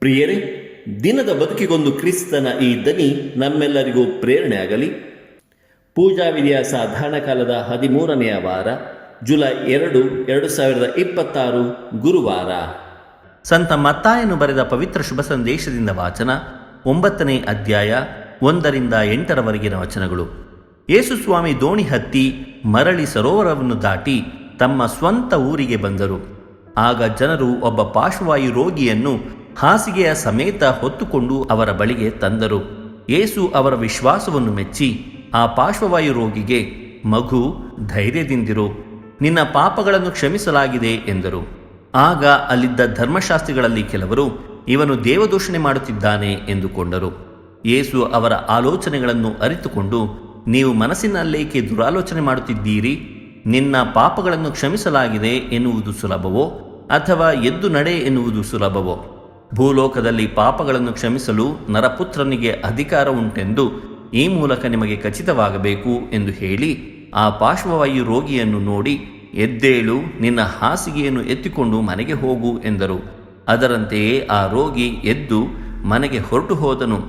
ಪ್ರಿಯರೇ, ದಿನದ ಬದುಕಿಗೊಂದು ಕ್ರಿಸ್ತನ ಈ ದನಿ ನಮ್ಮೆಲ್ಲರಿಗೂ ಪ್ರೇರಣೆ ಆಗಲಿ. ಪೂಜಾ ವಿಧಿಯ ಸಾಧಾರಣ ಕಾಲದ 13ನೆಯ ವಾರ, ಜುಲೈ 2, 2026 ಗುರುವಾರ. ಸಂತ ಮತ್ತಾಯನು ಬರೆದ ಪವಿತ್ರ ಶುಭ ಸಂದೇಶದಿಂದ ವಾಚನ. 9ನೇ ಅಧ್ಯಾಯ 1ರಿಂದ 8ರವರೆಗಿನ ವಚನಗಳು. ಯೇಸು ಸ್ವಾಮಿ ದೋಣಿ ಹತ್ತಿ ಮರಳಿ ಸರೋವರವನ್ನು ದಾಟಿ ತಮ್ಮ ಸ್ವಂತ ಊರಿಗೆ ಬಂದರು. ಆಗ ಜನರು ಒಬ್ಬ ಪಾರ್ಶ್ವವಾಯು ರೋಗಿಯನ್ನು ಹಾಸಿಗೆಯ ಸಮೇತ ಹೊತ್ತುಕೊಂಡು ಅವರ ಬಳಿಗೆ ತಂದರು. ಯೇಸು ಅವರ ವಿಶ್ವಾಸವನ್ನು ಮೆಚ್ಚಿ ಆ ಪಾರ್ಶ್ವವಾಯು ರೋಗಿಗೆ, ಮಗು, ಧೈರ್ಯದಿಂದಿರು, ನಿನ್ನ ಪಾಪಗಳನ್ನು ಕ್ಷಮಿಸಲಾಗಿದೆ ಎಂದರು. ಆಗ ಅಲ್ಲಿದ್ದ ಧರ್ಮಶಾಸ್ತ್ರಿಗಳಲ್ಲಿ ಕೆಲವರು, ಇವನು ದೇವದೂಷಣೆ ಮಾಡುತ್ತಿದ್ದಾನೆ ಎಂದುಕೊಂಡರು. ಯೇಸು ಅವರ ಆಲೋಚನೆಗಳನ್ನು ಅರಿತುಕೊಂಡು, ನೀವು ಮನಸ್ಸಿನಲ್ಲೇಕೆ ದುರಾಲೋಚನೆ ಮಾಡುತ್ತಿದ್ದೀರಿ? ನಿನ್ನ ಪಾಪಗಳನ್ನು ಕ್ಷಮಿಸಲಾಗಿದೆ ಎನ್ನುವುದು ಸುಲಭವೋ ಅಥವಾ ಎದ್ದು ನಡೆ ಎನ್ನುವುದು ಸುಲಭವೋ? ಭೂಲೋಕದಲ್ಲಿ ಪಾಪಗಳನ್ನು ಕ್ಷಮಿಸಲು ನರಪುತ್ರನಿಗೆ ಅಧಿಕಾರ ಉಂಟೆಂದು ಈ ಮೂಲಕ ನಿಮಗೆ ಖಚಿತವಾಗಬೇಕು ಎಂದು ಹೇಳಿ ಆ ಪಾರ್ಶ್ವವಾಯು ರೋಗಿಯನ್ನು ನೋಡಿ, ಎದ್ದೇಳು, ನಿನ್ನ ಹಾಸಿಗೆಯನ್ನು ಎತ್ತಿಕೊಂಡು ಮನೆಗೆ ಹೋಗು ಎಂದರು. ಅದರಂತೆಯೇ ಆ ರೋಗಿ ಎದ್ದು ಮನೆಗೆ ಹೊರಟು ಹೋದನು.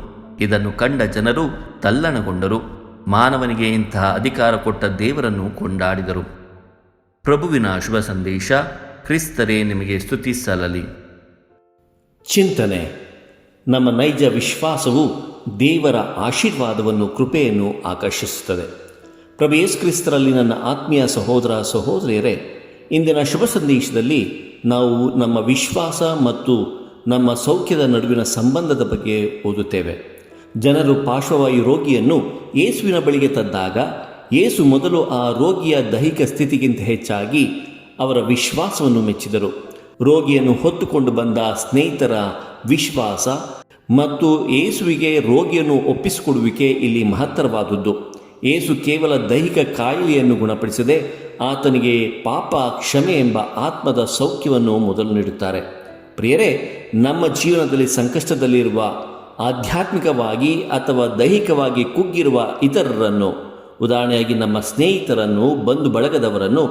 ಇದನ್ನು ಕಂಡ ಜನರು ತಲ್ಲಣಗೊಂಡರು. ಮಾನವನಿಗೆ ಇಂತಹ ಅಧಿಕಾರ ಕೊಟ್ಟ ದೇವರನ್ನು ಕೊಂಡಾಡಿದರು. ಪ್ರಭುವಿನ ಶುಭ ಸಂದೇಶ. ಕ್ರಿಸ್ತರೇ ನಿಮಗೆ ಸ್ತುತಿ ಸಲ್ಲಲಿ. ಚಿಂತನೆ. ನಮ್ಮ ನೈಜ ವಿಶ್ವಾಸವು ದೇವರ ಆಶೀರ್ವಾದವನ್ನು, ಕೃಪೆಯನ್ನು ಆಕರ್ಷಿಸುತ್ತದೆ. ಪ್ರಭು ಯೇಸು ಕ್ರಿಸ್ತರಲ್ಲಿ ನನ್ನ ಆತ್ಮೀಯ ಸಹೋದರ ಸಹೋದರಿಯರೇ, ಇಂದಿನ ಶುಭ ಸಂದೇಶದಲ್ಲಿ ನಾವು ನಮ್ಮ ವಿಶ್ವಾಸ ಮತ್ತು ನಮ್ಮ ಸೌಖ್ಯದ ನಡುವಿನ ಸಂಬಂಧದ ಬಗ್ಗೆ ಓದುತ್ತೇವೆ. ಜನರು ಪಾರ್ಶ್ವವಾಯು ರೋಗಿಯನ್ನು ಯೇಸುವಿನ ಬಳಿಗೆ ತಂದಾಗ ಯೇಸು ಮೊದಲು ಆ ರೋಗಿಯ ದೈಹಿಕ ಸ್ಥಿತಿಗಿಂತ ಹೆಚ್ಚಾಗಿ ಅವರ ವಿಶ್ವಾಸವನ್ನು ಮೆಚ್ಚಿದರು. ರೋಗಿಯನ್ನು ಹೊತ್ತುಕೊಂಡು ಬಂದ ಸ್ನೇಹಿತರ ವಿಶ್ವಾಸ ಮತ್ತು ಯೇಸುವಿಗೆ ರೋಗಿಯನ್ನು ಒಪ್ಪಿಸಿಕೊಡುವಿಕೆ ಇಲ್ಲಿ ಮಹತ್ತರವಾದದ್ದು. ಯೇಸು ಕೇವಲ ದೈಹಿಕ ಕಾಯಿಲೆಯನ್ನು ಗುಣಪಡಿಸದೆ ಆತನಿಗೆ ಪಾಪ ಕ್ಷಮೆ ಎಂಬ ಆತ್ಮದ ಸೌಖ್ಯವನ್ನು ಮೊದಲು ನೀಡುತ್ತಾರೆ. ಪ್ರಿಯರೇ, ನಮ್ಮ ಜೀವನದಲ್ಲಿ ಸಂಕಷ್ಟದಲ್ಲಿರುವ, ಆಧ್ಯಾತ್ಮಿಕವಾಗಿ ಅಥವಾ ದೈಹಿಕವಾಗಿ ಕುಗ್ಗಿರುವ ಇತರರನ್ನು, ಉದಾಹರಣೆಯಾಗಿ ನಮ್ಮ ಸ್ನೇಹಿತರನ್ನು, ಬಂಧು ಬಳಗದವರನ್ನು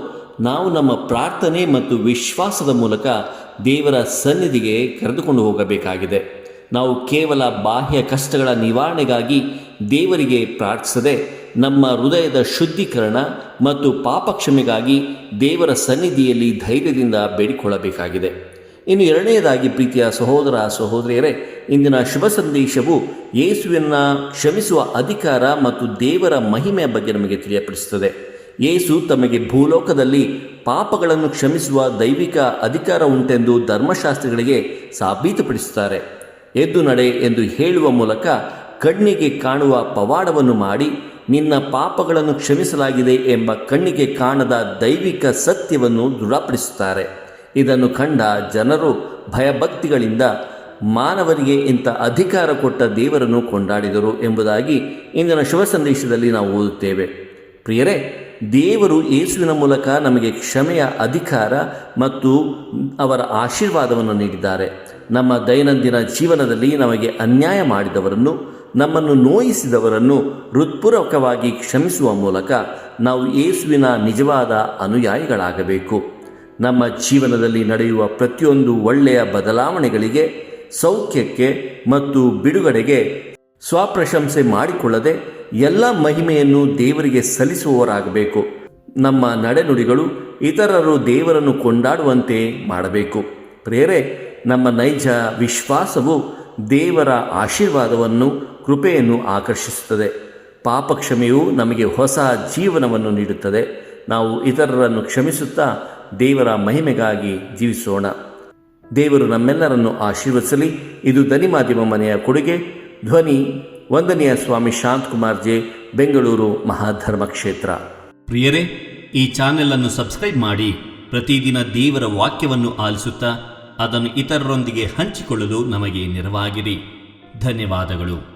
ನಾವು ನಮ್ಮ ಪ್ರಾರ್ಥನೆ ಮತ್ತು ವಿಶ್ವಾಸದ ಮೂಲಕ ದೇವರ ಸನ್ನಿಧಿಗೆ ಕರೆದುಕೊಂಡು ಹೋಗಬೇಕಾಗಿದೆ. ನಾವು ಕೇವಲ ಬಾಹ್ಯ ಕಷ್ಟಗಳ ನಿವಾರಣೆಗಾಗಿ ದೇವರಿಗೆ ಪ್ರಾರ್ಥಿಸದೆ ನಮ್ಮ ಹೃದಯದ ಶುದ್ಧೀಕರಣ ಮತ್ತು ಪಾಪ ಕ್ಷಮೆಗಾಗಿ ದೇವರ ಸನ್ನಿಧಿಯಲ್ಲಿ ಧೈರ್ಯದಿಂದ ಬೇಡಿಕೊಳ್ಳಬೇಕಾಗಿದೆ. ಇನ್ನು ಎರಡನೆಯದಾಗಿ, ಪ್ರೀತಿಯ ಸಹೋದರ ಸಹೋದರಿಯರೇ, ಇಂದಿನ ಶುಭ ಸಂದೇಶವು ಯೇಸುವಿನ ಕ್ಷಮಿಸುವ ಅಧಿಕಾರ ಮತ್ತು ದೇವರ ಮಹಿಮೆಯ ಬಗ್ಗೆ ನಮಗೆ ತಿಳಿಯಪಡಿಸುತ್ತದೆ. ಯೇಸು ತಮಗೆ ಭೂಲೋಕದಲ್ಲಿ ಪಾಪಗಳನ್ನು ಕ್ಷಮಿಸುವ ದೈವಿಕ ಅಧಿಕಾರ ಉಂಟೆಂದು ಧರ್ಮಶಾಸ್ತ್ರಿಗಳಿಗೆ ಸಾಬೀತುಪಡಿಸುತ್ತಾರೆ. ಎದ್ದು ನಡೆ ಎಂದು ಹೇಳುವ ಮೂಲಕ ಕಣ್ಣಿಗೆ ಕಾಣುವ ಪವಾಡವನ್ನು ಮಾಡಿ ನಿನ್ನ ಪಾಪಗಳನ್ನು ಕ್ಷಮಿಸಲಾಗಿದೆ ಎಂಬ ಕಣ್ಣಿಗೆ ಕಾಣದ ದೈವಿಕ ಸತ್ಯವನ್ನು ದೃಢಪಡಿಸುತ್ತಾರೆ. ಇದನ್ನು ಕಂಡ ಜನರು ಭಯಭಕ್ತಿಗಳಿಂದ ಮಾನವರಿಗೆ ಇಂಥ ಅಧಿಕಾರ ಕೊಟ್ಟ ದೇವರನ್ನು ಕೊಂಡಾಡಿದರು ಎಂಬುದಾಗಿ ಇಂದಿನ ಶುಭ ಸಂದೇಶದಲ್ಲಿ ನಾವು ಓದುತ್ತೇವೆ. ಪ್ರಿಯರೇ, ದೇವರು ಯೇಸುವಿನ ಮೂಲಕ ನಮಗೆ ಕ್ಷಮೆಯ ಅಧಿಕಾರ ಮತ್ತು ಅವರ ಆಶೀರ್ವಾದವನ್ನು ನೀಡಿದ್ದಾರೆ. ನಮ್ಮ ದೈನಂದಿನ ಜೀವನದಲ್ಲಿ ನಮಗೆ ಅನ್ಯಾಯ ಮಾಡಿದವರನ್ನು, ನಮ್ಮನ್ನು ನೋಯಿಸಿದವರನ್ನು ಹೃತ್ಪೂರ್ವಕವಾಗಿ ಕ್ಷಮಿಸುವ ಮೂಲಕ ನಾವು ಯೇಸುವಿನ ನಿಜವಾದ ಅನುಯಾಯಿಗಳಾಗಬೇಕು. ನಮ್ಮ ಜೀವನದಲ್ಲಿ ನಡೆಯುವ ಪ್ರತಿಯೊಂದು ಒಳ್ಳೆಯ ಬದಲಾವಣೆಗಳಿಗೆ, ಸೌಖ್ಯಕ್ಕೆ ಮತ್ತು ಬಿಡುಗಡೆಗೆ ಸ್ವಪ್ರಶಂಸೆ ಮಾಡಿಕೊಳ್ಳದೆ ಎಲ್ಲ ಮಹಿಮೆಯನ್ನು ದೇವರಿಗೆ ಸಲ್ಲಿಸುವವರಾಗಬೇಕು. ನಮ್ಮ ನಡೆನುಡಿಗಳು ಇತರರು ದೇವರನ್ನು ಕೊಂಡಾಡುವಂತೆ ಮಾಡಬೇಕು. ಪ್ರಿಯರೇ, ನಮ್ಮ ನೈಜ ವಿಶ್ವಾಸವು ದೇವರ ಆಶೀರ್ವಾದವನ್ನು, ಕೃಪೆಯನ್ನು ಆಕರ್ಷಿಸುತ್ತದೆ. ಪಾಪ ಕ್ಷಮೆಯು ನಮಗೆ ಹೊಸ ಜೀವನವನ್ನು ನೀಡುತ್ತದೆ. ನಾವು ಇತರರನ್ನು ಕ್ಷಮಿಸುತ್ತಾ ದೇವರ ಮಹಿಮೆಗಾಗಿ ಜೀವಿಸೋಣ. ದೇವರು ನಮ್ಮೆಲ್ಲರನ್ನು ಆಶೀರ್ವದಿಸಲಿ. ಇದು ಧ್ವನಿ ಮಾಧ್ಯಮ ಮನೆಯ ಕೊಡುಗೆ. ಧ್ವನಿ 1ನೇ ಸ್ವಾಮಿ ಶಾಂತಕುಮಾರ್ ಜೆ, ಬೆಂಗಳೂರು ಮಹಾಧರ್ಮ ಕ್ಷೇತ್ರ. ಪ್ರಿಯರೇ, ಈ ಚಾನೆಲ್ ಅನ್ನು ಸಬ್ಸ್ಕ್ರೈಬ್ ಮಾಡಿ ಪ್ರತಿದಿನ ದೇವರ ವಾಕ್ಯವನ್ನು ಆಲಿಸುತ್ತಾ ಅದನ್ನು ಇತರರೊಂದಿಗೆ ಹಂಚಿಕೊಳ್ಳಲು ನಮಗೆ ನೆರವಾಗಿರಿ. ಧನ್ಯವಾದಗಳು.